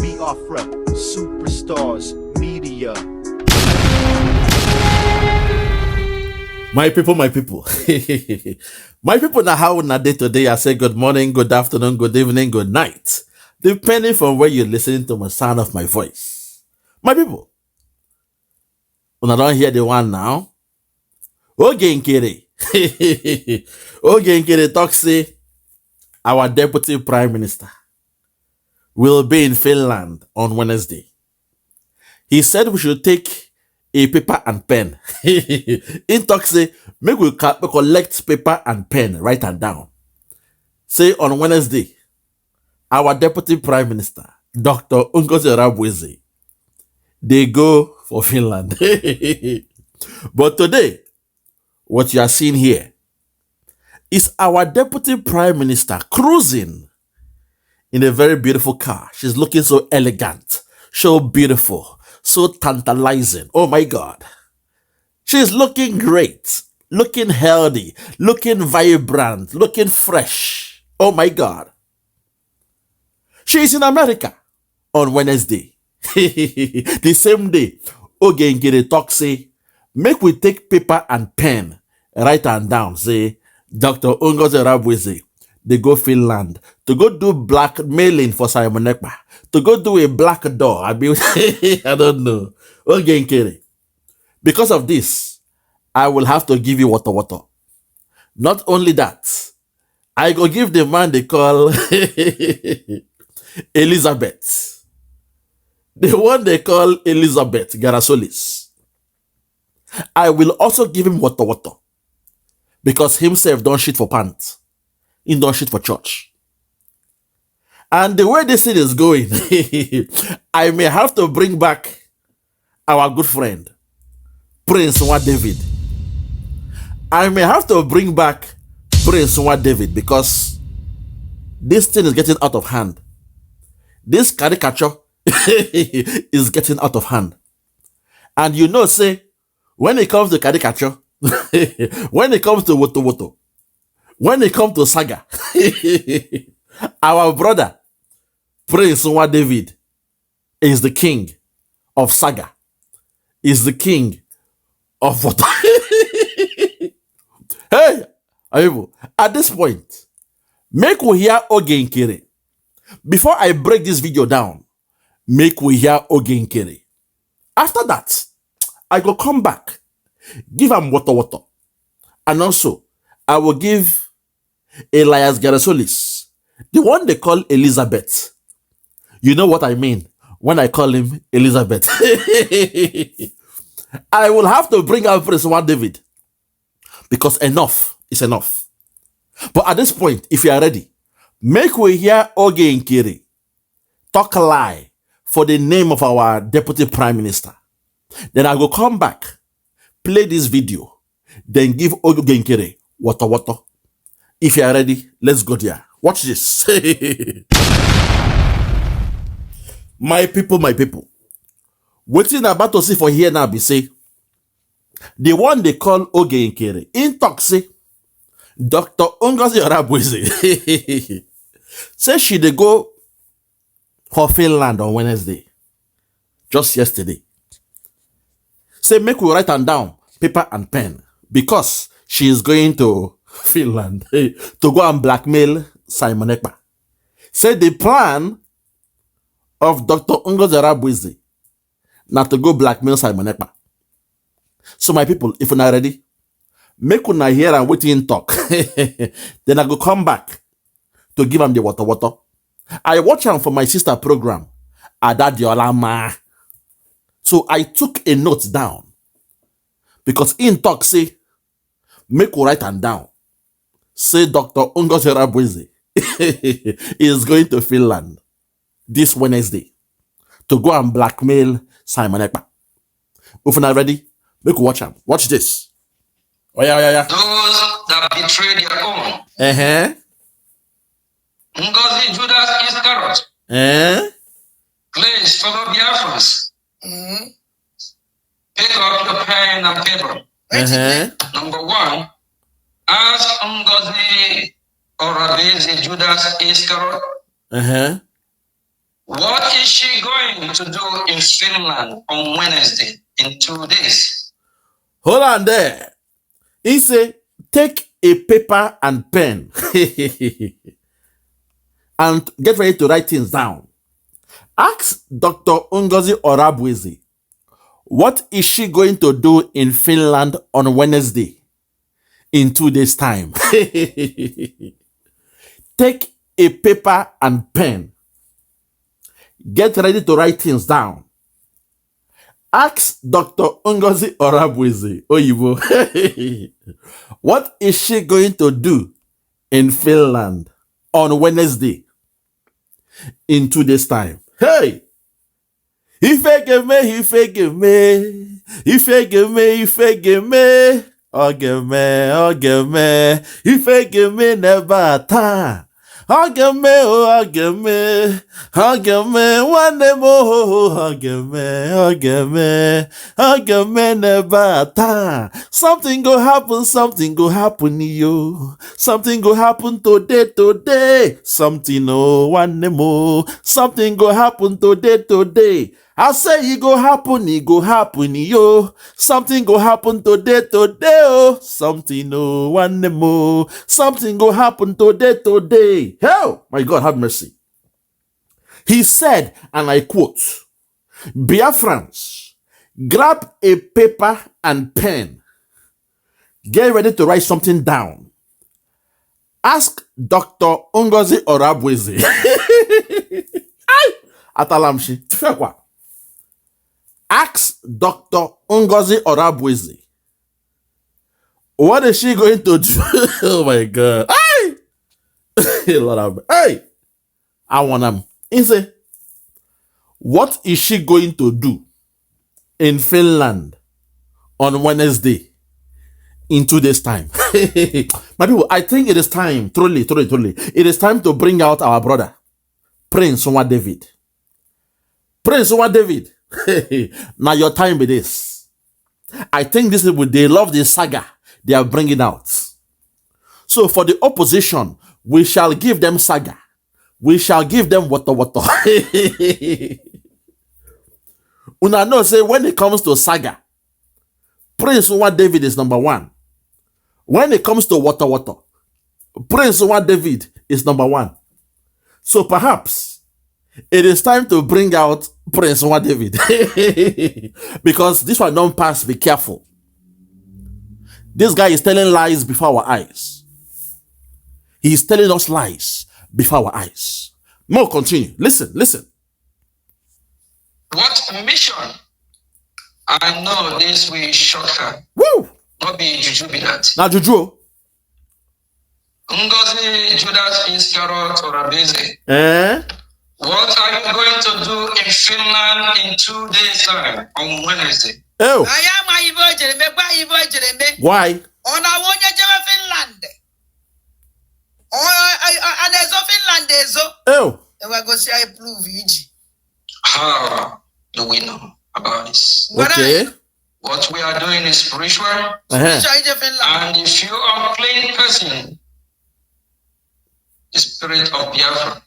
Biafra, superstars, media. My people, my people. My people, now how na day today? I say good morning, good afternoon, good evening, good night. Depending from where you're listening to the sound of my voice. My people, when I don't hear the one now, Oge Nkere. Oge Nkere talk say our deputy prime minister will be in Finland on Wednesday. He said we should take a paper and pen. In talk say, make we collect paper and pen, write it down. Say on Wednesday, our deputy prime minister, Dr. Ngozi Orabueze, they go for Finland. But today, what you are seeing here is our deputy prime minister cruising in a very beautiful car. She's looking so elegant, so beautiful, so tantalizing. Oh my God. She's looking great, looking healthy, looking vibrant, looking fresh. Oh my God. She's in America on Wednesday. The same day, Oge Nkere talk say, make we take paper and pen, write and down, say, Dr. Ngozi Orabueze, they go Finland to go do blackmailing for Simon Ekpa, to go do a black door. I don't know. Oge Nkere. Because of this, I will have to give you Wotowoto. Not only that, I go give the man they call Elizabeth. The one they call Elizabeth Garasolis. I will also give him Wotowoto. Because himself don't shit for pants. He don't shit for church. And the way this thing is going, I may have to bring back our good friend, Prince Nwa David. I may have to bring back Prince Nwa David because this thing is getting out of hand. This caricature is getting out of hand. And you know, say, when it comes to caricature, when it comes to Wotowoto, when it comes to saga, our brother, Prince Nwa David, is the king of saga, is the king of Woto. Hey, at this point, make we hear Oge Nkere. Before I break this video down, make we hear Oge Nkere. After that, I go come back, give him Wotowoto. And also, I will give Elias Garasolis, the one they call Elizabeth. You know what I mean when I call him Elizabeth. I will have to bring out Prince Nwa David because enough is enough. But at this point, if you are ready, make we hear Oge Nkere talk a lie for the name of our deputy prime minister. Then I will come back, play this video, then give Oge Nkere Wotowoto. If you are ready, let's go there. Watch this. My people, my people. What you about to see for here now be say, the one they call Oge Nkere, in talk say, Dr. Ngozi Orabueze, say she they go for Finland on Wednesday, just yesterday. Say make we write them down, paper and pen, because she is going to Finland to go and blackmail Simon Ekpa. Say the plan of Dr. Ngozi Orabueze not to go blackmail Simon Ekpa. So my people, if you're not ready, make una hear and wait in talk. Then I go come back to give him the Wotowoto. I watch him for my sister program, Adadiolama. So I took a note down. Because in talk say, make we write and down. Say Dr. Ngozi Orabueze is going to Finland this Wednesday to go and blackmail Simon Ekpa. If you're not ready, make we watch him. Watch this. Oh yeah. Those that betray their own. Ngozi Judas Iscariot. Please follow Biafrans. Pick up your pen and paper. Number one, ask Ngozi Orabueze Judas Iscariot. Uh-huh. What is she she going to do in Finland on Wednesday in 2 days? Hold on there. He say, take a paper and pen and get ready to write things down. Ask Dr. Ngozi Orabueze, what is she going to do in Finland on Wednesday in 2 days' time? Take a paper and pen. Get ready to write things down. Ask Dr. Ngozi Orabueze, Oyibo, what is she going to do in Finland on Wednesday in 2 days' time? Hey! Ife give me, Ife give me, Ife give me, Ife give me, Oge me, Ife give me never time. Oge me, oh, Oge me, one day more, Oge me never time. Something go happen, yo. Something go happen today. Something, oh, one day more. Something go happen today. I say it go happen, yo. Something go happen today, oh. Something, oh, one day more. Something go happen today. Hell, my God, have mercy. He said, and I quote, Biafrans, grab a paper and pen. Get ready to write something down. Ask Dr. Ngozi Orabueze. Atalamshi. Ask Dr. Ngozi Orabueze, what is she going to do? Oh my God. Hey! Lord have mercy. Hey! I want them. He say, what is she going to do in Finland on Wednesday in 2 days' time? My people, I think it is time, truly, it is time to bring out our brother, Prince Nwa David. Prince Nwa David. Now your time with this. I think this people, they love the saga they are bringing out. So for the opposition, we shall give them saga. We shall give them Wotowoto. Una know say when it comes to saga, Prince Nwa David is number one. When it comes to Wotowoto, Prince Nwa David is number one. So perhaps it is time to bring out Prince Nwa David. Because this one don't pass, be careful. This guy is telling lies before our eyes. He is telling us lies before our eyes. More continue. Listen. What mission? I know this will shock her. Woo! Not be juju be that. Now Juju. Ngozi Judas Iscariot Orabueze. What are you going to do in Finland in 2 days' time on Wednesday? Oh. Why? On our Finland. Oh. How do we know about this? Okay. What we are doing is spiritual. And if you are a plain person, the spirit of Biafra,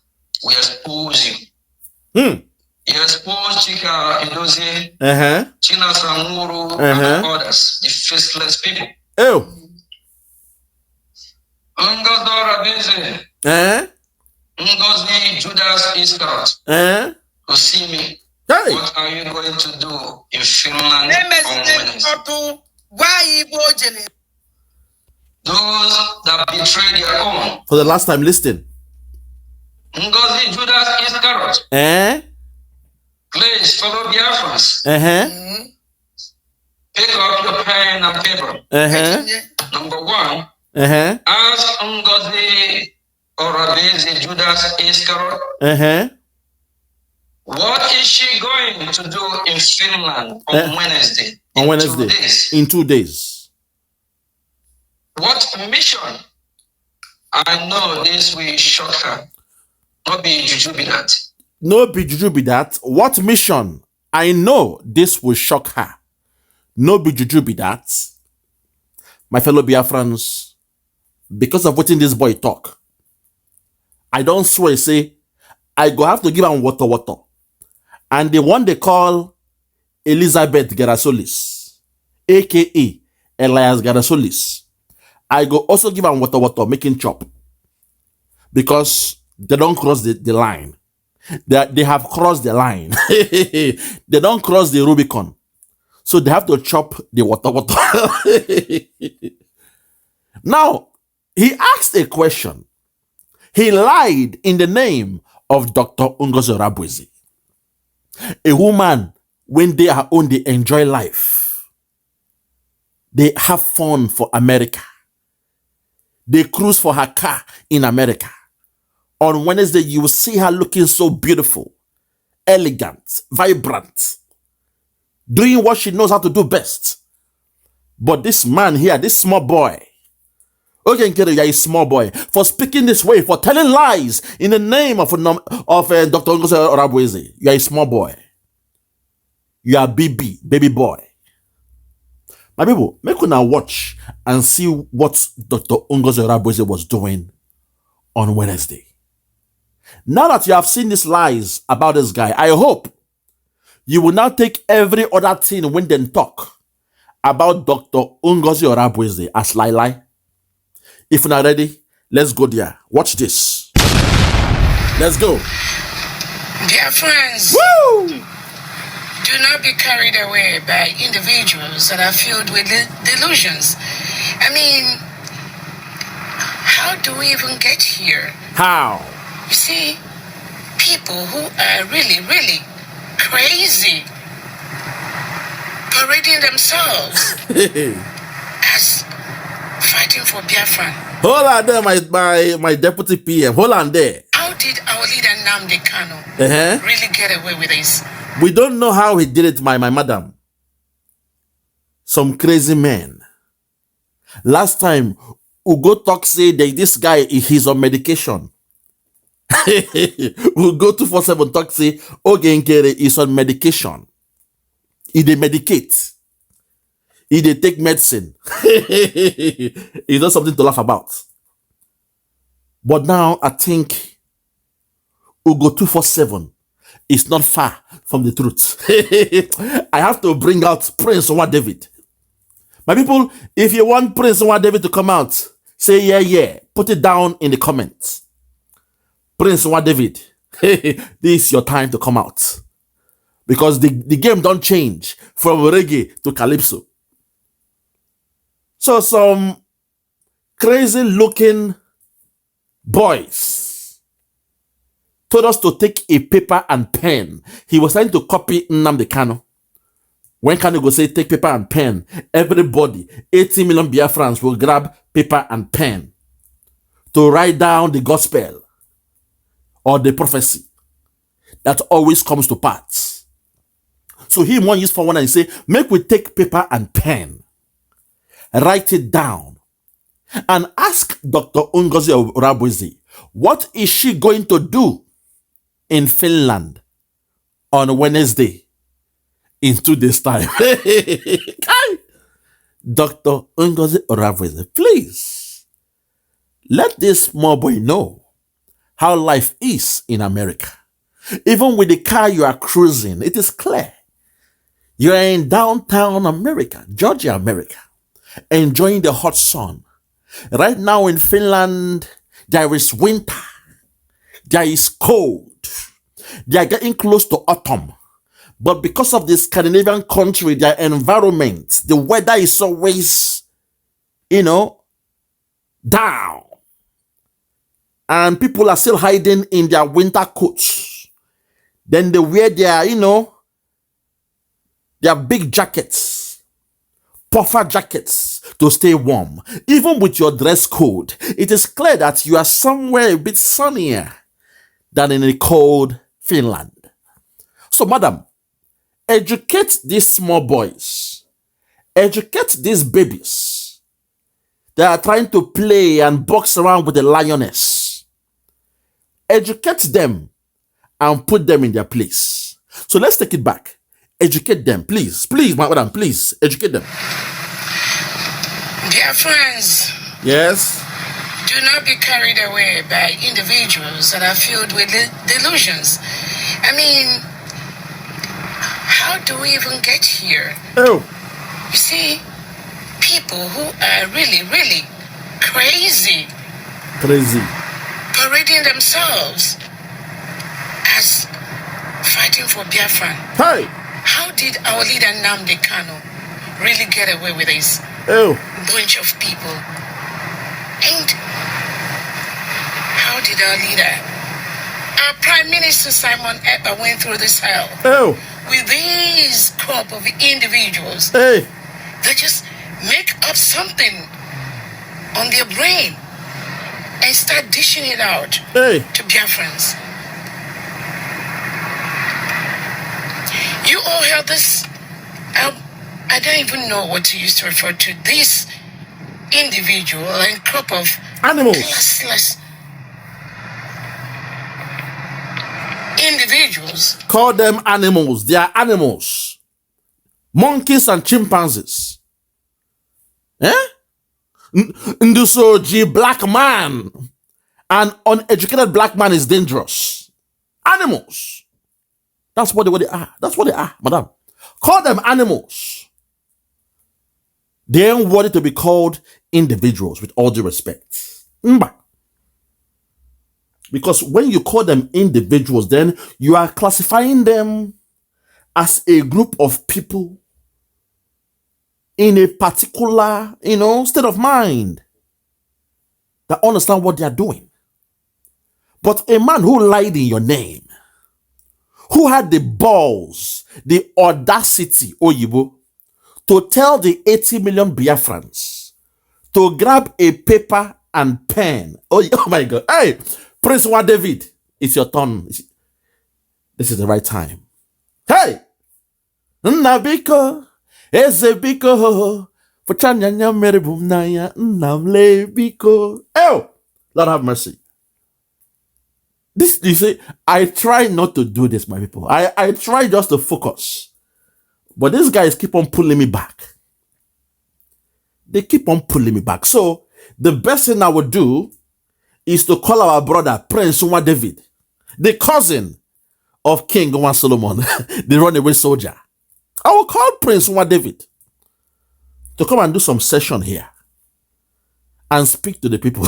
we expose you. You expose Chika Idozie, China Samuru, and others, the faceless people. Oh. Ngozi Orabueze, Ngozi Judas Iscariot, to see me. Hey. What are you going to do in Finland on Wednesday? Those that betray their own. For the last time, listen. Ngozi Judas Iscariot. Please follow Biafrans. Pick up your pen and paper. Number one, ask Ngozi Orabueze Judas Iscariot. What is she going to do in Finland on Wednesday? In 2 days. What mission? I know this will shock her. Not be juju be that. No be juju be that. What mission? I know this will shock her. No be juju be that. My fellow Biafrans, because of what in this boy talk, I don't swear say I go have to give him Wotowoto. and the one they call Elizabeth Gerasolis, aka Elias Gerasolis, I go also give them Wotowoto making chop because they don't cross the line. They have crossed the line. They don't cross the Rubicon. So they have to chop the Wotowoto. Now, he asked a question. He lied in the name of Dr. Ngozi Orabueze. A woman, when they are on, they enjoy life. They have fun for America. They cruise for her car in America. On Wednesday, you will see her looking so beautiful, elegant, vibrant, doing what she knows how to do best. But this man here, this small boy, Oge Nkere, you are a small boy, for speaking this way, for telling lies in the name of Dr. Ngozi Orabueze. You are a small boy. You are baby boy. My people, make una watch and see what Dr. Ngozi Orabueze was doing on Wednesday. Now that you have seen these lies about this guy, I hope you will now take every other thing when they talk about Dr. Ngozi Orabueze as lie. If you're not ready, let's go there. Watch this. Let's go. Biafrans, Woo! do not be carried away by individuals that are filled with delusions. I mean, how do we even get here? How? You see, people who are really, really crazy, parading themselves as fighting for Biafra. Hold on there, my deputy PM. Hold on there. How did our leader Nnamdi Kanu really get away with this? We don't know how he did it, my madam. Some crazy man. Last time, Ugo talk say that this guy, he's on medication. We'll go 247 talk say Oge Nkere is on medication. He dey medicate. He dey take medicine. It's not something to laugh about. But now I think Ugo 247 is not far from the truth. I have to bring out Prince Nwa David. My people, if you want Prince Nwa David to come out, say yeah. Put it down in the comments. Prince Nwa David, this is your time to come out. Because the game don't change from reggae to calypso. So some crazy looking boys told us to take a paper and pen. He was trying to copy Nnamdi Kanu. When Kanu go say take paper and pen, everybody, 80 million Biafrans will grab paper and pen to write down the gospel or the prophecy that always comes to pass. So he won't use for one and say, make we take paper and pen, write it down, and ask Dr. Ngozi Orabueze, what is she going to do in Finland on Wednesday in 2 days' time? Dr. Ngozi Orabueze, please, let this small boy know how life is in America. Even with the car you are cruising, it is clear. You are in downtown America, Georgia, America, enjoying the hot sun. Right now in Finland, there is winter. There is cold. They are getting close to autumn. But because of the Scandinavian country, their environment, the weather is always, down. And people are still hiding in their winter coats. Then they wear their, their big jackets, puffer jackets to stay warm. Even with your dress code, it is clear that you are somewhere a bit sunnier than in a cold Finland. So, madam, educate these small boys. Educate these babies. They are trying to play and box around with the lioness. Educate them and put them in their place. So let's take it back. Educate them, please, my madam, please educate them. Dear friends, yes, do not be carried away by individuals that are filled with delusions. I mean, do we even get here? Oh. You see, people who are really, really crazy. Crazy. Parading themselves as fighting for Biafra. Hey. How did our leader Nnamdi Kanu really get away with this bunch of people? And how did our leader, our Prime Minister Simon Ekpa, went through this hell with these crop of individuals that just make up something on their brain and start dishing it out to Biafrans? You all heard this. I don't even know what to use to refer to this individual and crop of animals, classless individuals. Call them animals. They are animals. Monkeys and chimpanzees. Ndusoji, black man. An uneducated black man is dangerous. Animals. That's what they are. That's what they are, madam. Call them animals. They ain't worthy to be called individuals, with all due respect. Because when you call them individuals, then you are classifying them as a group of people in a particular, state of mind that understand what they are doing. But a man who lied in your name, who had the balls, the audacity, Oyibo, to tell the 80 million Biafrans to grab a paper and pen. Oh my God. Hey, Prince Wa David, it's your turn. This is the right time. Hey! Nabiko, Ezebiko, Fuchanyanya Meribum Naya, Namle Biko. Oh, Lord have mercy. This, you see, I try not to do this, my people. I try just to focus. But these guys keep on pulling me back. They keep on pulling me back. So, the best thing I would do is to call our brother, Prince Wa David, the cousin of King Wa Solomon, the runaway soldier. I will call Prince Wa David to come and do some session here and speak to the people.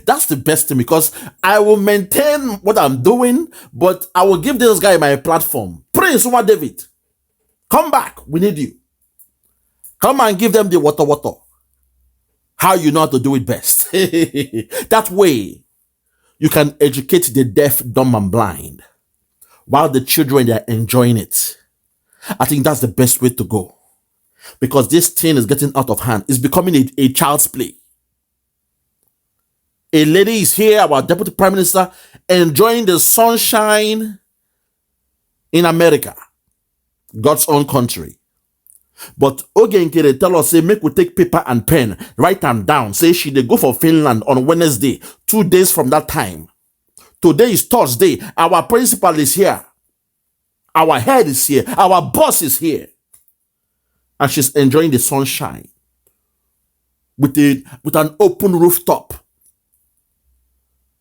That's the best thing, because I will maintain what I'm doing, but I will give this guy my platform. Prince Wa David, come back. We need you. Come and give them the Wotowoto. How you know how to do it best. That way, you can educate the deaf, dumb, and blind while the children, they are enjoying it. I think that's the best way to go, because this thing is getting out of hand. It's becoming a child's play. A lady is here, our Deputy Prime Minister, enjoying the sunshine in America, God's own country. But Oge Nkere tell us, say, make we take paper and pen, write them down. Say she they go for Finland on Wednesday, 2 days from that time. Today is Thursday. Our principal is here. Our head is here. Our boss is here. And she's enjoying the sunshine with an open rooftop.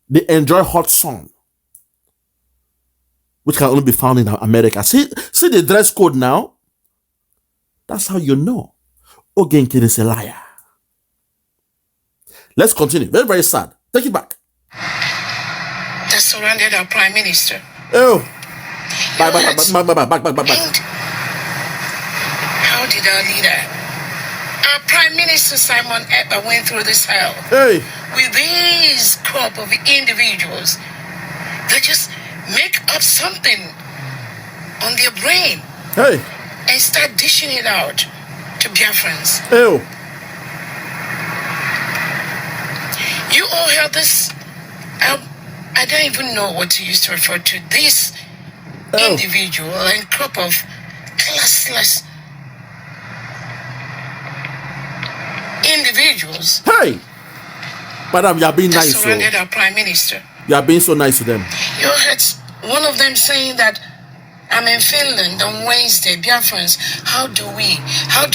They enjoy hot sun, which can only be found in America. See the dress code now? That's how you know Oge Nkere is a liar. Let's continue. Very, very sad. Take it back. That surrounded our Prime Minister. Oh. Back. And how did our leader, our Prime Minister Simon Ekpa, went through this hell with these crop of individuals that just make up something on their brain and start dishing it out to Biafrans. You all heard this. I don't even know what to use to refer to this individual and crop of classless individuals. Hey, madam, you are being nice. Surrounded our Prime Minister. You are being so nice to them. You heard one of them saying that I'm in Finland on Wednesday. Biafrans, how do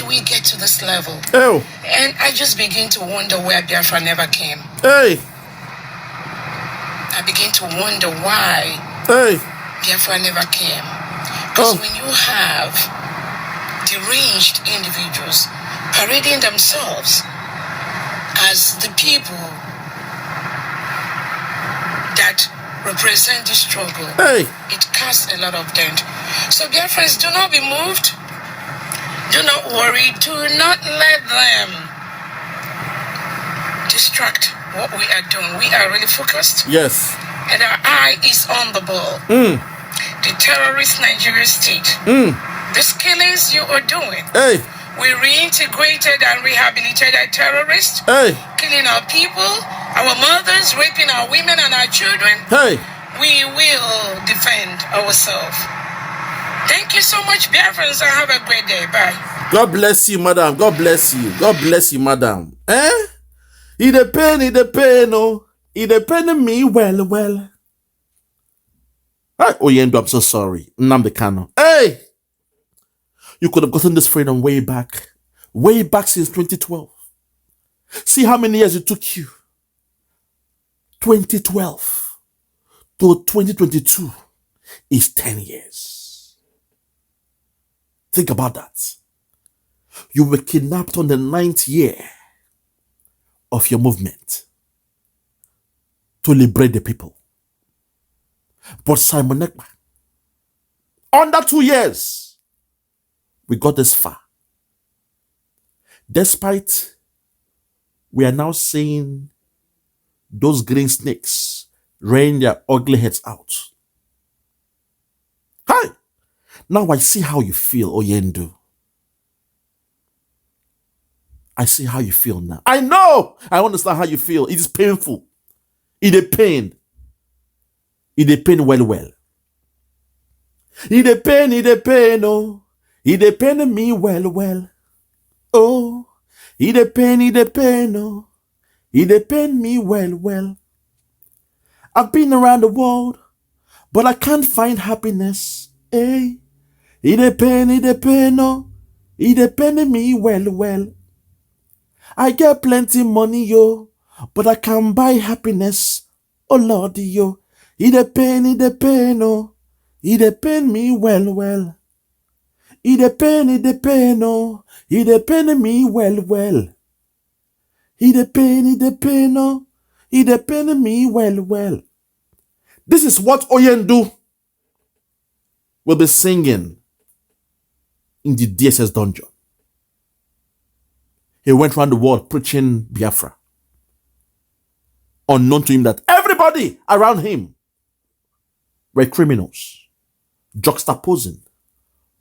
we get to this level? And I just begin to wonder where Biafra never came. I begin to wonder why Biafra never came. Because when you have deranged individuals parading themselves as the people that represent the struggle, it casts a lot of dent. So, dear friends, do not be moved. Do not worry. Do not let them distract what we are doing. We are really focused. Yes. And our eye is on the ball. The terrorist Nigerian state. These killings you are doing. We reintegrated and rehabilitated terrorists. Killing our people, our mothers, raping our women and our children. We will defend ourselves. Thank you so much, Biafrans, and have a great day. Bye. God bless you, madam. God bless you. God bless you, madam. It depend, oh. It depend me well. Oyendo, I'm so sorry. Nnamdi Kanu. You could have gotten this freedom way back since 2012. See how many years it took you. 2012 to 2022 is 10 years. Think about that. You were kidnapped on the 9th year of your movement to liberate the people. But Simon Ekpa, under 2 years, we got this far. Despite we are now seeing those green snakes rearing their ugly heads out. Now I see how you feel, Oyendo. I see how you feel now. I know. I understand how you feel. It is painful. It is pain. It is pain well. It is pain, oh. It is pain me well. Oh, it is pain, oh. It is pain me well. I've been around the world, but I can't find happiness. It is pain, oh. It is pain me well. I get plenty money, yo, but I can't buy happiness. Oh Lord, yo. It is pain, oh. It is pain me well. It is pain, oh. It is pain me well. It is pain, oh. It is pain me well. This is what Oyendo will be singing in the DSS dungeon. He went around the world preaching Biafra. Unknown to him that everybody around him were criminals, juxtaposing,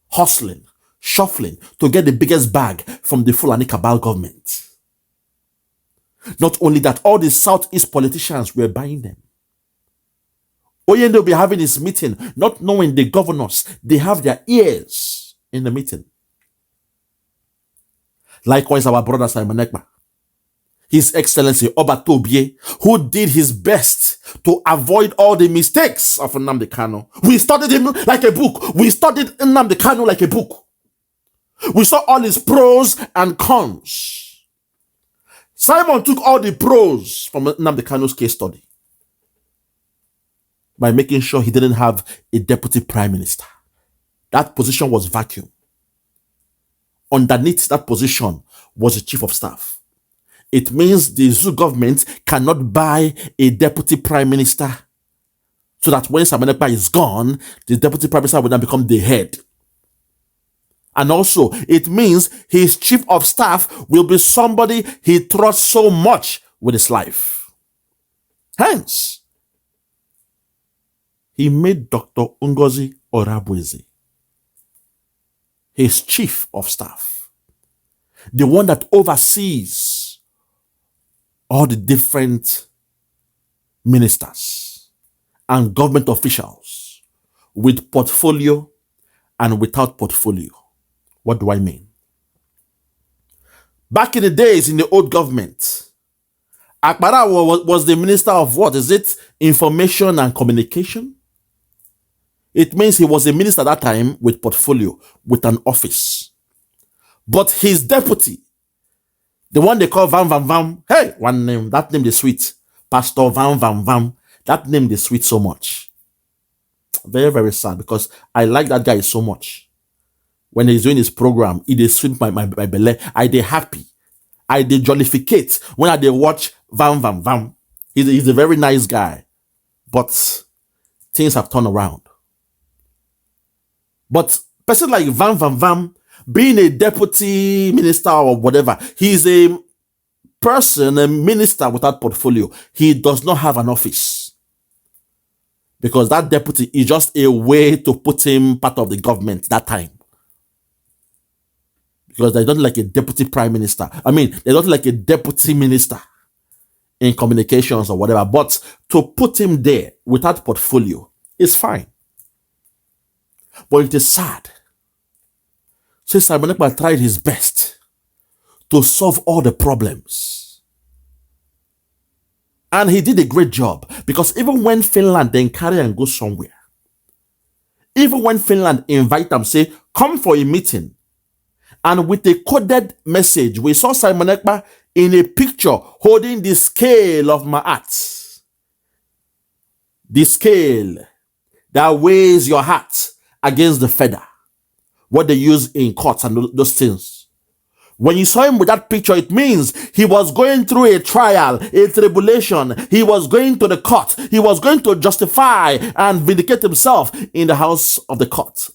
hustling, shuffling to get the biggest bag from the Fulani Cabal government. Not only that, all the Southeast politicians were buying them. Oyendo will be having his meeting, not knowing the governors, they have their ears in the meeting. Likewise, our brother Simon Ekpa, His Excellency Oba Tobie, who did his best to avoid all the mistakes of Nnamdi Kanu. We studied him like a book. We studied Nnamdi Kanu like a book. We saw all his pros and cons. Simon took all the pros from Nnamdi Kanu's case study by making sure he didn't have a deputy prime minister. That position was vacuum. Underneath that position was the chief of staff. It means the Zoo government cannot buy a deputy prime minister so that when Simon Ekpa is gone, the deputy prime minister will then become the head. And also, it means his chief of staff will be somebody he trusts so much with his life. Hence, he made Dr. Ngozi Orabueze his chief of staff, the one that oversees all the different ministers and government officials with portfolio and without portfolio. What do I mean? Back in the days in the old government, Ekpa was the minister of what? Is it information and communication? It means he was a minister at that time with portfolio, with an office. But his deputy, the one they call Vam Vam Vam, hey, one name, that name is sweet. Pastor Vam Vam Vam, that name is sweet so much. Very, very sad, because I like that guy so much. When he's doing his program, it is sweet my belly. I dey happy. I dey jollificate when I dey watch Vam. He's a very nice guy. But things have turned around. But person like Vam, being a deputy minister or whatever, he's a person, a minister without portfolio. He does not have an office. Because that deputy is just a way to put him part of the government that time. Because they're not like a deputy prime minister. I mean, they're not like a deputy minister in communications or whatever. But to put him there without portfolio is fine. But it is sad. So Simon Ekpa tried his best to solve all the problems. And he did a great job. Because even when Finland then carry and go somewhere, even when Finland invite them, say, come for a meeting, and with a coded message, we saw Simon Ekpa in a picture holding the scale of Ma'at. The scale that weighs your heart against the feather. What they use in courts and those things. When you saw him with that picture, it means he was going through a trial, a tribulation. He was going to the court. He was going to justify and vindicate himself in the house of the court.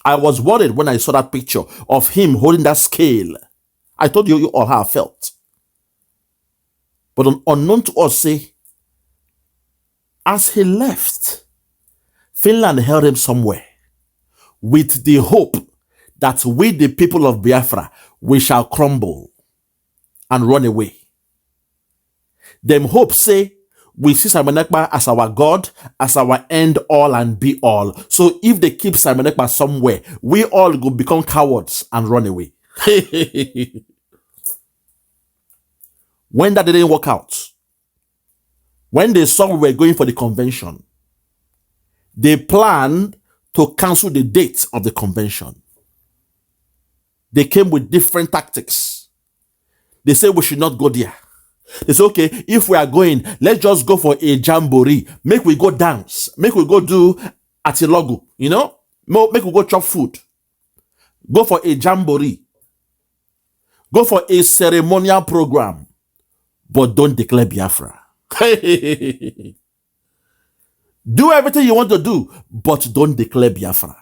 I was worried when I saw that picture of him holding that scale. I told you all how I felt. But unknown to us, say, as he left, Finland held him somewhere with the hope that we, the people of Biafra, we shall crumble and run away. Them hope say, we see Simon Ekpa as our God, as our end all and be all. So if they keep Simon Ekpa somewhere, we all go become cowards and run away. When that didn't work out, when they saw we were going for the convention, they planned to cancel the date of the convention. They came with different tactics. They said we should not go there. They say, okay, if we are going, let's just go for a jamboree. Make we go dance. Make we go do atilogu. You know? Make we go chop food. Go for a jamboree. Go for a ceremonial program. But don't declare Biafra. Do everything you want to do, but don't declare Biafra.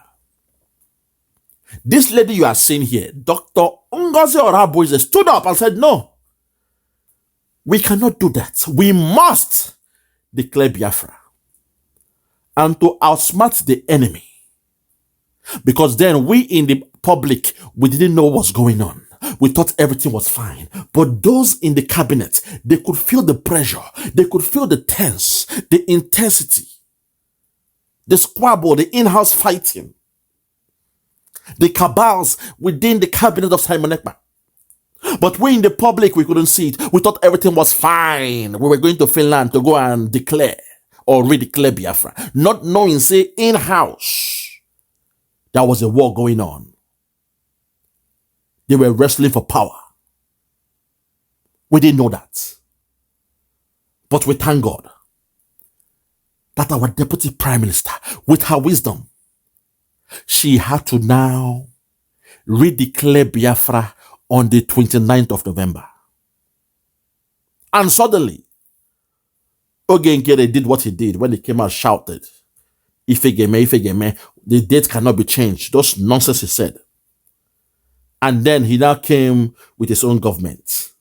This lady you are seeing here, Dr. Ngozi Orabueze, stood up and said, no. We cannot do that. We must declare Biafra. And to outsmart the enemy. Because then we in the public, we didn't know what's going on. We thought everything was fine. But those in the cabinet, they could feel the pressure. They could feel the tense, the intensity, the squabble, the in-house fighting, the cabals within the cabinet of Simon Ekpa. But we in the public, we couldn't see it. We thought everything was fine. We were going to Finland to go and declare or redeclare Biafra. Not knowing, say, in-house, there was a war going on. They were wrestling for power. We didn't know that. But we thank God that our deputy prime minister, with her wisdom, she had to now redeclare Biafra on the 29th of November. And suddenly, Oge Nkere did what he did when he came out shouted, Ifegeme, the date cannot be changed. Those nonsense he said. And then he now came with his own government.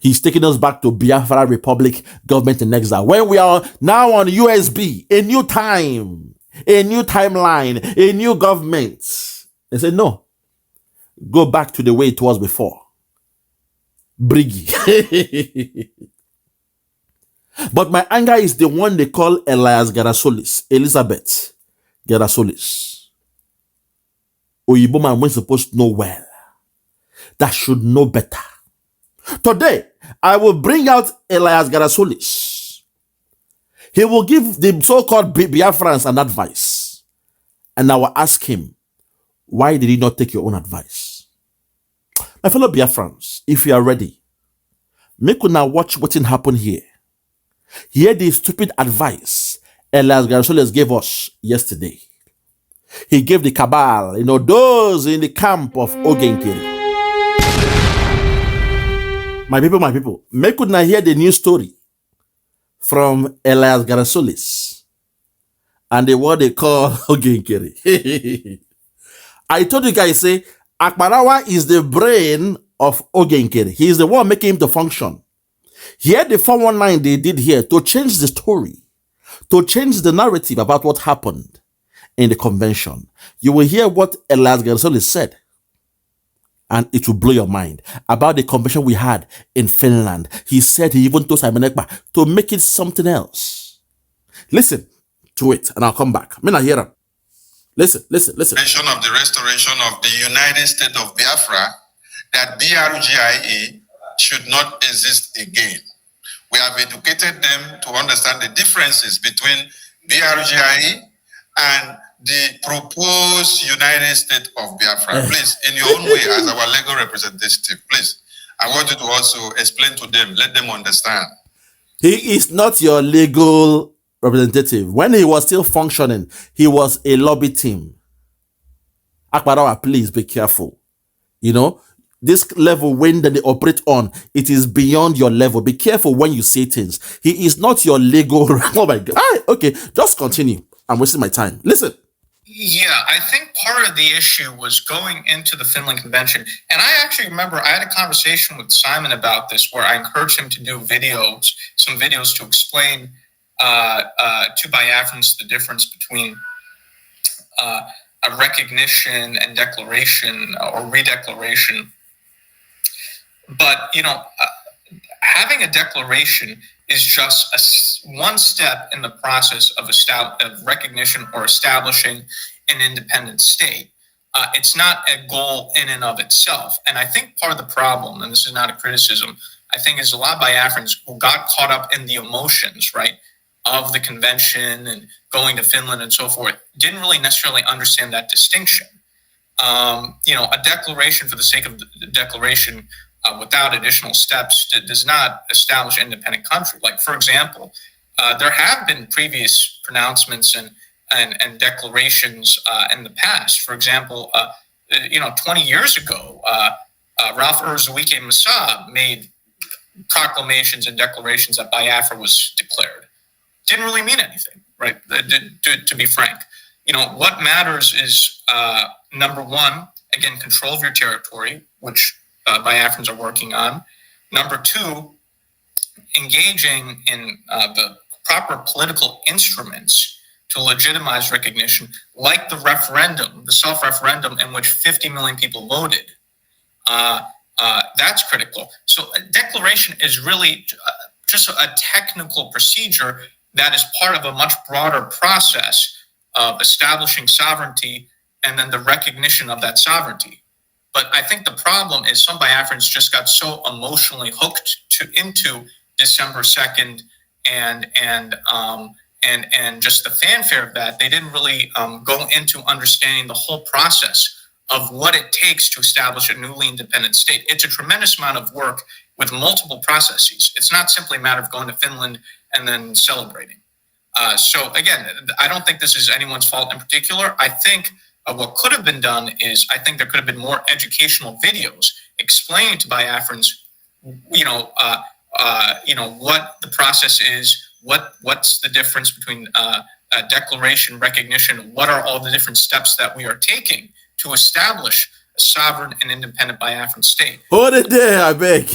He's taking us back to Biafra Republic government in exile. When we are now on USB, a new time, a new timeline, a new government. They said, no, go back to the way it was before. Briggy. But my anger is the one they call Elias Garasolis, Elizabeth Garasolis. Oyibo man was supposed to know well. That should know better. Today, I will bring out Elias Garasolis. He will give the so-called Biafrans an advice. And I will ask him, why did he not take your own advice? My fellow Biafrans, if you are ready, make you now watch what happened here. Hear the stupid advice Elias Garsoles gave us yesterday. He gave the cabal, those in the camp of Oge Nkere. My people, may could not hear the news story from Elias Garsoles and the what they call Oge Nkere. I told you guys, say, Akbarawa is the brain of Oge Nkere. He is the one making him to function. Here, the 419 they did here to change the story, to change the narrative about what happened in the convention. You will hear what Elias Garsoles said, and it will blow your mind about the convention we had in Finland. He said he even told Simon Ekpa to make it something else. Listen to it, and I'll come back. I'm not here. Listen. Of the restoration of the United States of Biafra, that BRGIE should not exist again. We have educated them to understand the differences between BRGIE and the proposed United States of Biafra. Please, in your own way, as our legal representative, please, I want you to also explain to them, let them understand. He is not your legal representative. When he was still functioning, he was a lobby team. Akbarawa, please be careful. This level when they operate on, it is beyond your level. Be careful when you say things. He is not your legal. Oh my God. Okay, just continue. I'm wasting my time. Listen. Yeah, I think part of the issue was going into the Finland Convention. And I actually remember I had a conversation with Simon about this where I encouraged him to do some videos to explain to Biafrans the difference between a recognition and declaration or redeclaration. But, having a declaration is just one step in the process of recognition or establishing an independent state. It's not a goal in and of itself. And I think part of the problem, and this is not a criticism, I think is a lot of Biafrans who got caught up in the emotions, right, of the convention and going to Finland and so forth, didn't really necessarily understand that distinction. A declaration for the sake of the declaration without additional steps does not establish an independent country. Like, for example, there have been previous pronouncements and declarations in the past. For example, 20 years ago, Ralph Urzuwike Massa made proclamations and declarations that Biafra was declared. Didn't really mean anything, right? To be frank. What matters is, number one, again, control of your territory, which Biafrans are working on. Number two, engaging in the proper political instruments to legitimize recognition, like the referendum, the self-referendum in which 50 million people voted. That's critical. So a declaration is really just a technical procedure that is part of a much broader process of establishing sovereignty and then the recognition of that sovereignty. But I think the problem is some Biafrans just got so emotionally hooked into December 2nd and just the fanfare of that, they didn't really go into understanding the whole process of what it takes to establish a newly independent state. It's a tremendous amount of work with multiple processes. It's not simply a matter of going to Finland and then celebrating. So again, I don't think this is anyone's fault in particular. I think what could have been done is, I think there could have been more educational videos explaining to Biafrans, what the process is, what's the difference between declaration, recognition, what are all the different steps that we are taking to establish a sovereign and independent Biafran state. Hold it there, I beg.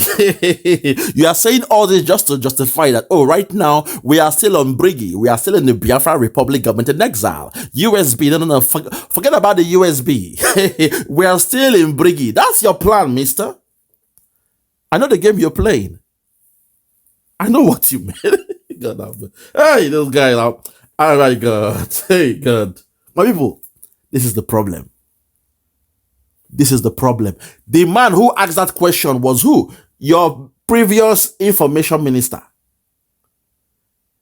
You are saying all this just to justify that, right now, we are still on Briggy. We are still in the Biafra Republic government in exile. USB, no. Forget about the USB. We are still in Briggy. That's your plan, mister. I know the game you're playing. I know what you mean. God, hey, this guy now. Oh my God. Hey, God. My people, this is the problem. This is the problem. The man who asked that question was who? Your previous information minister.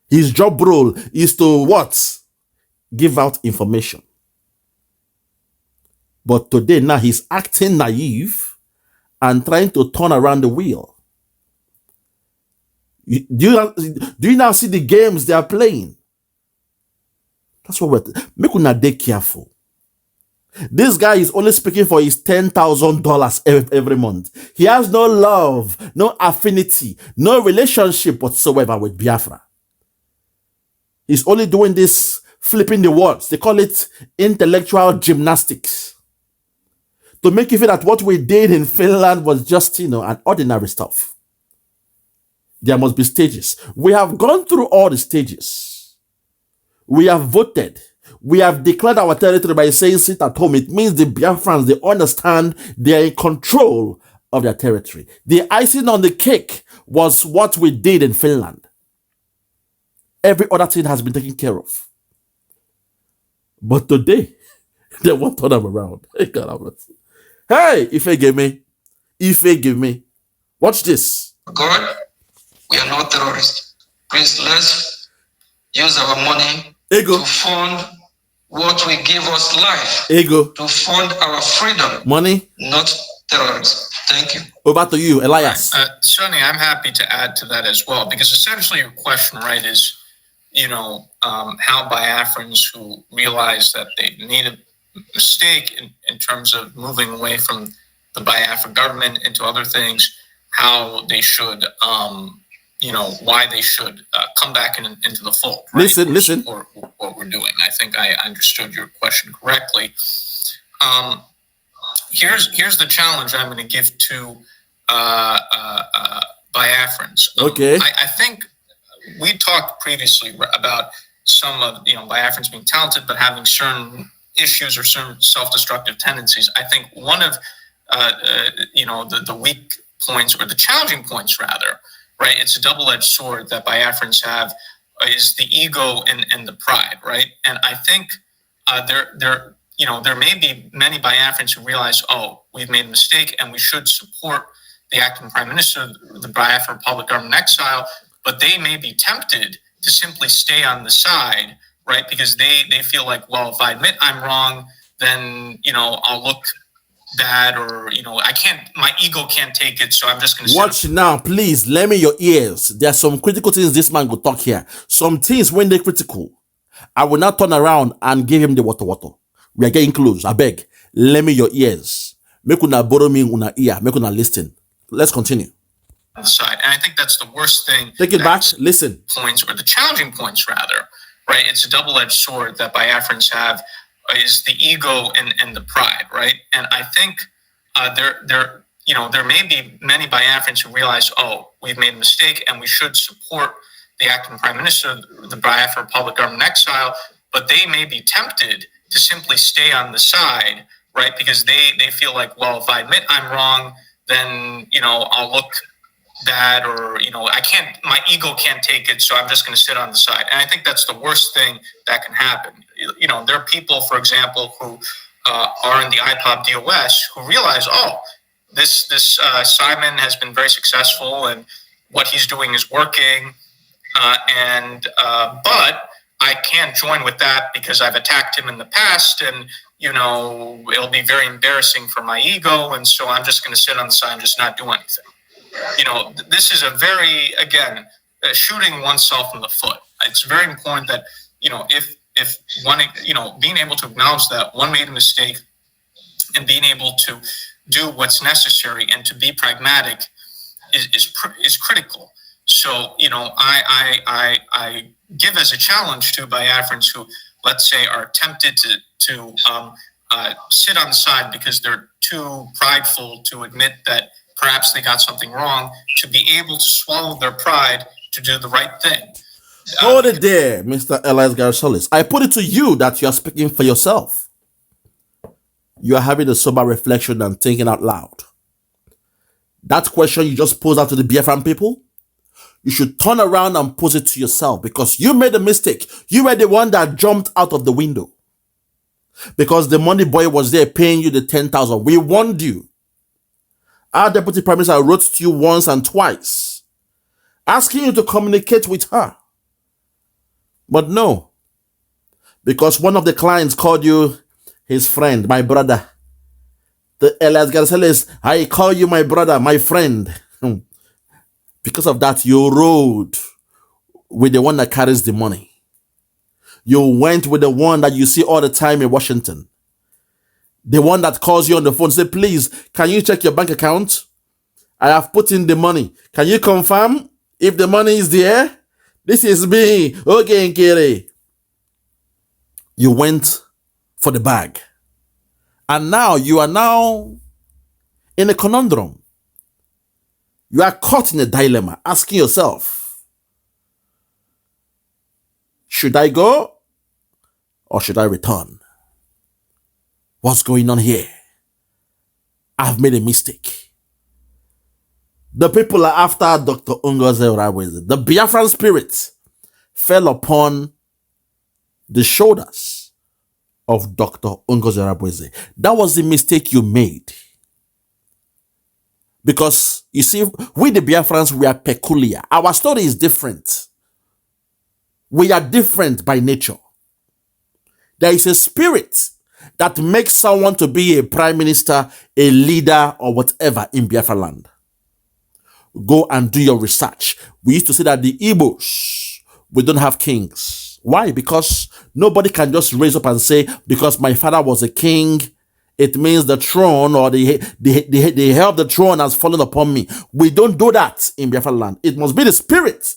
His job role is to what? Give out information. But today now he's acting naive and trying to turn around the wheel. Do you now see the games they are playing? That's what we're... Make una dey careful. This guy is only speaking for his $10,000 every month. He has no love, no affinity, no relationship whatsoever with Biafra. He's only doing this, flipping the words. They call it intellectual gymnastics. To make you feel that what we did in Finland was just, an ordinary stuff. There must be stages. We have gone through all the stages. We have voted. We have declared our territory by saying sit at home. It means the Biafrans, they understand they are in control of their territory. The icing on the cake was what we did in Finland. Every other thing has been taken care of. But today, they won't turn them around. Hey, Ife give me. Ife give me. Watch this. God, we are not terrorists. Please, let's use our money Ego. to fund what will give us life. Ego. To fund our freedom. Money. Not terrorists. Thank you. Over to you, Elias. Sonny, I'm happy to add to that as well, because essentially your question, right, is, how Biafrans who realize that they made a mistake in terms of moving away from the Biafra government into other things, how they should, why they should come back into the fold. Right? Listen. Or what we're doing. I think I understood your question correctly. Here's the challenge I'm going to give to Biafrans. Okay. I think we talked previously about some of Biafrans being talented, but having certain issues or certain self-destructive tendencies. I think one of the weak points, or the challenging points rather, right? It's a double-edged sword that Biafrans have, is the ego and the pride, right? And I think there may be many Biafrans who realize, we've made a mistake and we should support the acting prime minister, the Biafra Republic government exile, but they may be tempted to simply stay on the side, right? Because they feel like, well, if I admit I'm wrong, then, I'll look bad, or, my ego can't take it, so I'm just going to... Watch now, please, lend me your ears. There are some critical things this man will talk here. Some things, when they're critical, I will not turn around and give him the Wotowoto. We are getting close. I beg, lend me your ears. Make una borrow me una ear. Make una listen. Let's continue. Side. And I think that's the worst thing. Take it back. Listen. Points, or the challenging points rather, right? It's a double-edged sword that Biafrans have, is the ego and the pride, right? And I think there may be many Biafrans who realize, we've made a mistake and we should support the acting prime minister, the Biafra Republic government exile, but they may be tempted to simply stay on the side, right? Because they feel like, well, if I admit I'm wrong, then, I'll look bad, or, my ego can't take it, so I'm just going to sit on the side. And I think that's the worst thing that can happen. There are people, for example, who are in the IPOB DOS who realize, this Simon has been very successful and what he's doing is working, but I can't join with that because I've attacked him in the past, and it'll be very embarrassing for my ego, and so I'm just going to sit on the side and just not do anything. This is a very, again, shooting oneself in the foot. It's very important that, if one, being able to acknowledge that one made a mistake and being able to do what's necessary and to be pragmatic is critical. So, I give as a challenge to Biafrans who, let's say, are tempted to sit on the side because they're too prideful to admit that perhaps they got something wrong, to be able to swallow their pride to do the right thing. Hold it there, Mr. Elias Garsolis. I put it to you that you are speaking for yourself. You are having a sober reflection and thinking out loud. That question you just posed out to the Biafran people, you should turn around and pose it to yourself, because you made a mistake. You were the one that jumped out of the window because the money boy was there paying you the 10,000. We warned you. Our deputy prime minister wrote to you once and twice, asking you to communicate with her. But no, because one of the clients called you his friend, my brother. The Elias Garceles, I call you my brother, my friend. Because of that, you rode with the one that carries the money. You went with the one that you see all the time in Washington. The one that calls you on the phone, say, please, can you check your bank account? I have put in the money. Can you confirm if the money is there? This is me, Oge Nkere. You went for the bag. And now you are now in a conundrum. You are caught in a dilemma, asking yourself, should I go or should I return? What's going on here? I've made a mistake. The people are after Dr. Ngozi Orabueze. The Biafran spirit fell upon the shoulders of Dr. Ngozi Orabueze. That was the mistake you made. Because, you see, we the Biafrans, we are peculiar. Our story is different. We are different by nature. There is a spirit that makes someone to be a prime minister, a leader, or whatever in Biafra land. Go and do your research. We used to say that the Igbos, we don't have kings. Why? Because nobody can just raise up and say, because my father was a king, it means the throne or the hair of the throne has fallen upon me. We don't do that in Biafra land. It must be the spirit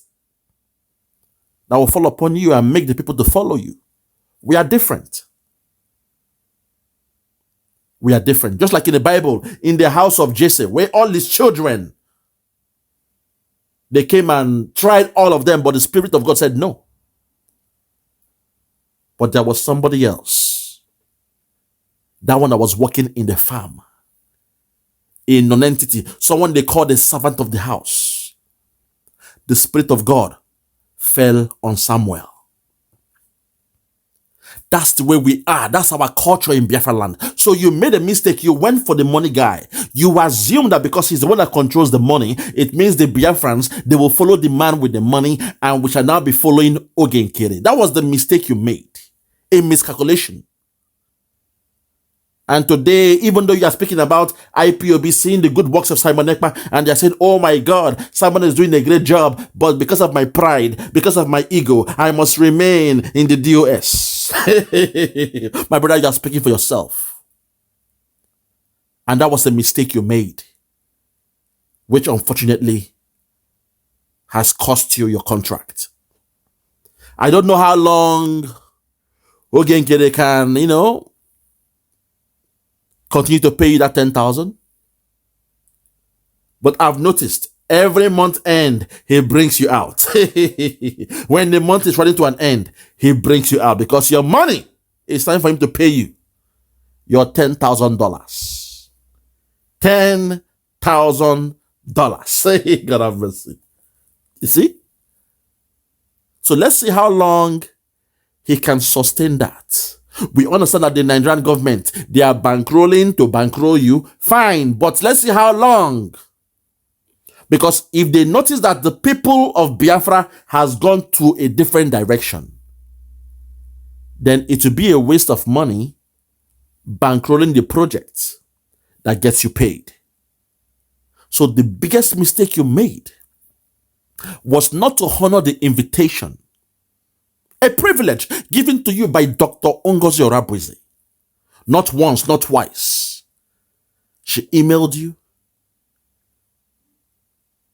that will fall upon you and make the people to follow you. We are different. We are different. Just like in the Bible, in the house of Jesse, where all his children, they came and tried all of them, but the Spirit of God said no. But there was somebody else. That one that was working in the farm. A non-entity. Someone they called the servant of the house. The Spirit of God fell on Samuel. That's the way we are. That's our culture in Biafra land. So you made a mistake. You went for the money guy. You assume that because he's the one that controls the money, it means the Biafrans, they will follow the man with the money and we shall now be following Oge Nkere. That was the mistake you made. A miscalculation. And today, even though you are speaking about IPOB seeing the good works of Simon Ekpa, and they're saying, oh my God, Simon is doing a great job, but because of my pride, because of my ego, I must remain in the DOS. My brother, you are speaking for yourself. And that was a mistake you made, which unfortunately has cost you your contract. I don't know how long Oge Nkere can, continue to pay you that 10,000. But I've noticed every month end, he brings you out. When the month is running to an end, he brings you out because your money, it's time for him to pay you your $10,000. $10,000. God have mercy. You see? So let's see how long he can sustain that. We understand that the Nigerian government, they are bankrolling to bankroll you. Fine, but let's see how long. Because if they notice that the people of Biafra has gone to a different direction, then it will be a waste of money bankrolling the project that gets you paid. So the biggest mistake you made was not to honor the invitation, a privilege given to you by Dr. Ngozi Orabueze. Not once, not twice. She emailed you.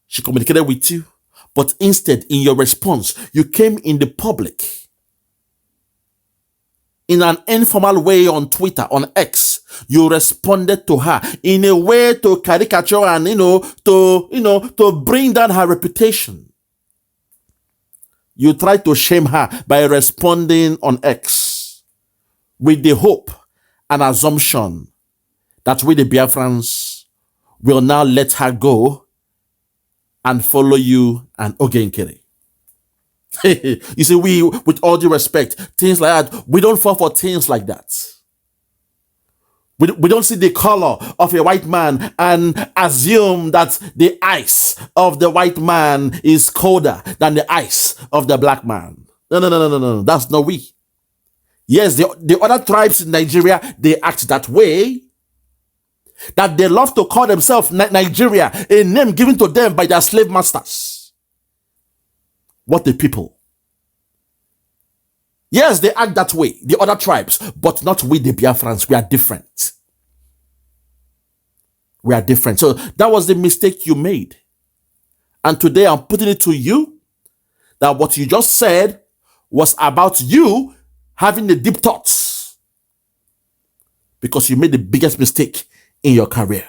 She communicated with you. But instead, in your response, you came in the public. In an informal way on Twitter, on X, you responded to her in a way to caricature and, to bring down her reputation. You tried to shame her by responding on X with the hope and assumption that we the Biafrans will now let her go and follow you and Oge Nkere. You see, we, with all due respect, things like that, we don't fall for things like that. We don't see the color of a white man and assume that the ice of the white man is colder than the ice of the black man. No. That's not we. Yes, the other tribes in Nigeria, they act that way. That they love to call themselves Nigeria, a name given to them by their slave masters. What a people. Yes, they act that way, the other tribes, but not we, the Biafrans. We are different. We are different. So that was the mistake you made. And today I'm putting it to you that what you just said was about you having the deep thoughts, because you made the biggest mistake in your career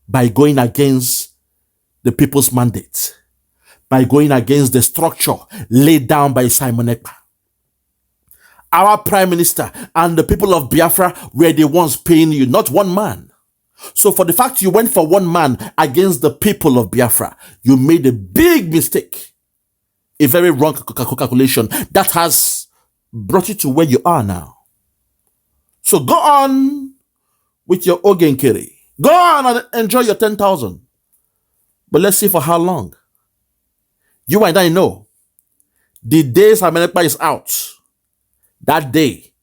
by going against the people's mandate, by going against the structure laid down by Simon Ekpa. Our prime minister and the people of Biafra were the ones paying you, not one man. So for the fact you went for one man against the people of Biafra, you made a big mistake, a very wrong calculation that has brought you to where you are now. So go on with your Oge Nkere. Go on and enjoy your 10,000. But let's see for how long. You and I know the day Simon Ekpa is out, that day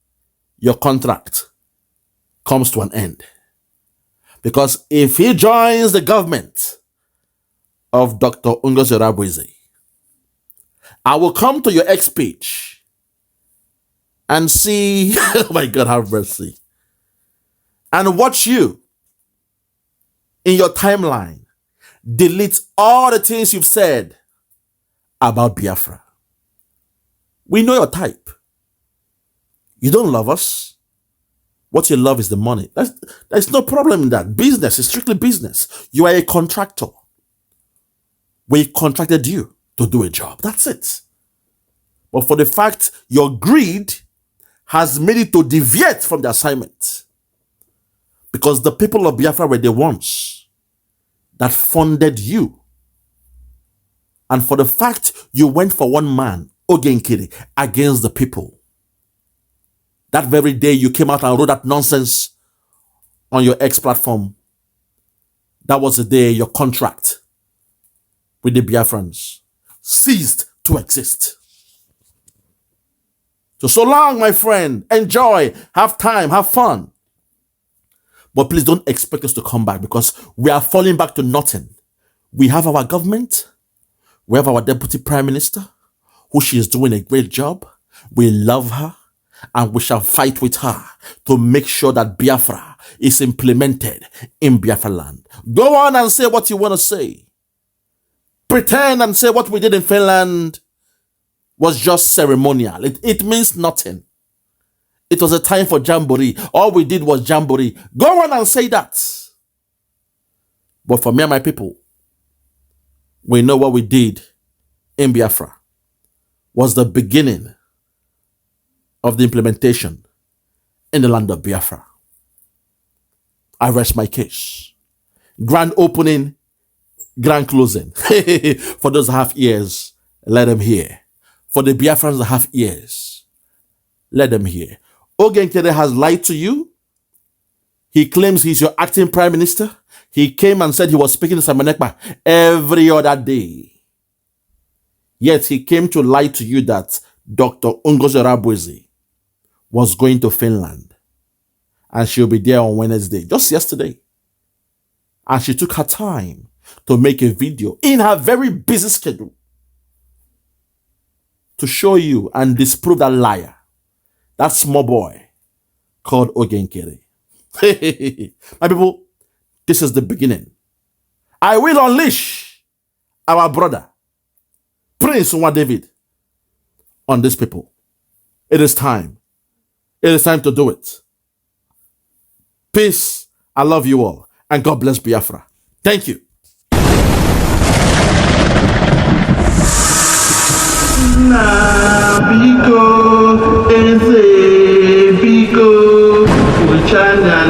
your contract comes to an end. Because if he joins the government of Dr. Ngozi Orabueze, I will come to your X page and see, oh my God, have mercy, and watch you in your timeline delete all the things you've said about Biafra. We know your type. You don't love us. What you love is the money. There's no problem in that. Business is strictly business. You are a contractor. We contracted you to do a job. That's it. But for the fact your greed has made it to deviate from the assignment, because the people of Biafra were the ones that funded you. And for the fact you went for one man, Oge Nkere, against the people, that very day you came out and wrote that nonsense on your X platform, that was the day your contract with the Biafrans ceased to exist. So long, my friend. Enjoy, have time, have fun. But please don't expect us to come back, because we are falling back to nothing. We have our government. We have our deputy prime minister, who she is doing a great job. We love her. And we shall fight with her to make sure that Biafra is implemented in Biafra land. Go on and say what you want to say. Pretend and say what we did in Finland was just ceremonial. It means nothing. It was a time for jamboree. All we did was jamboree. Go on and say that. But for me and my people, we know what we did in Biafra was the beginning of the implementation in the land of Biafra. I rest my case. Grand opening, grand closing. For those that have ears, let them hear. For the Biafrans that have ears, let them hear. Oge Nkere has lied to you. He claims he's your acting prime minister. He came and said he was speaking to Simon Ekpa every other day. Yet he came to lie to you that Dr. Ngozi Orabueze was going to Finland and she'll be there on Wednesday, just yesterday. And she took her time to make a video in her very busy schedule to show you and disprove that liar, that small boy called Oge Nkere. My people, this is the beginning. I will unleash our brother, Prince Nwa David, on these people. It is time. It is time to do it. Peace. I love you all. And God bless Biafra. Thank you. China,